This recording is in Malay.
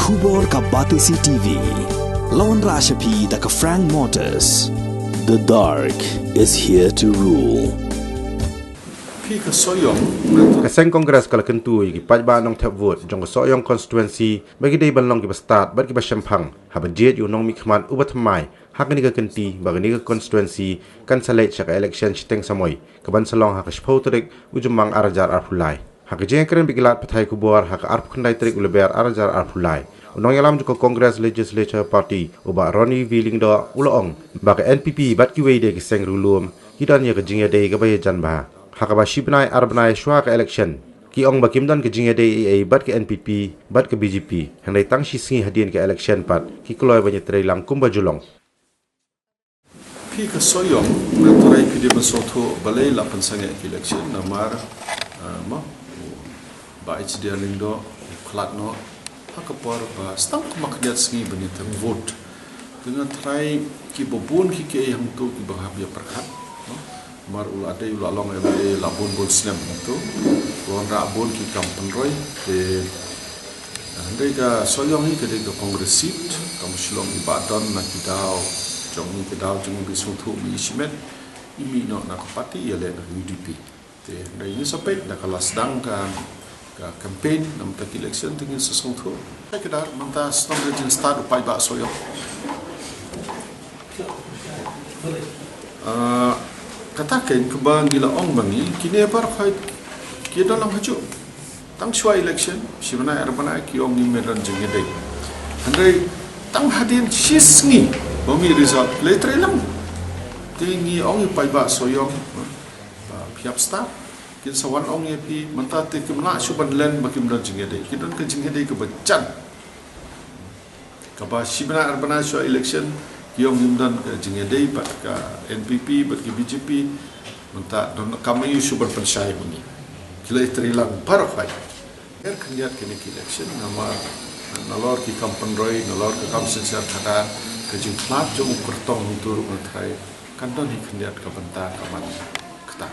Khubor ka Batisi TV. Lawan Rashapi da ka Frank Motors. The dark is here to rule. Kaseng Kongres kala kentui ki pajba nong tap vote jong soyong constituency bagi dei balong ki start bagi ba shampang habajet yu nong mikman ubatmai hakni ka kenti bagi ka constituency kan select chaka election chiteng samoy kaban salong hak spotrik ujumang arajar arpulai hak jengkren bigilat pathai kubor hak arp khandai trik uleber arajar arpulai unong yalam juko Congress Legislature Party uba Ronnie Wheeling do ulong bagi NPP bat ki wei de ki seng rulum hidan ya ka jingya dei ka baye janba hakaba shibnai arbanai shwa ka election ki ong bakim dan ke jinge dei bat ke NPP bat ke BJP handai tang shi singi hadien ke election pat ki kloi banye trei lang kumba julong pi ka soyong mentorai pidi besotho balai la pensange election namar ma ba HDR lindo klatno hakapor ba stang makdiat singi banye tem vote dengan trai ki bobun ki ke yang tu ki bahabia perkat mar ulade ulalong ebe labun bol snap itu ron rabun ki kampen roy de andai ka soyong ni ke de kongresit kam shilong ibadan na kidao jong ni kidao jong bi suthu mi simet imi no na parti yale na UDP de dai ni sampai na kala sedang ka campaign nam ta election tingin sa suthu kedar manta stom region start upai ba soyong katakan kebang gila ong bangi kini par khait ki dalam haju tang shwa election shibna erbana ki ong ni medan jenge dei andai tang hadin shisngi bomi result letre lang tingi ong pai ba soyong phiap sta kin sawan ong ye pi manta te kimna shuban len bakim dan jenge dei kidon ke jenge dei ke bacan kaba shibna erbana shwa election yang nimdan ke jingedei pat ka NPP bat ke BJP menta don kami isu berpensai buni kila trilang parfai kerjat kini election nama nalor ki kampan roy nalor ke kamsen ser thada ke jing klap jo kertong tur utai kan don hi kerjat ka benta kaman kata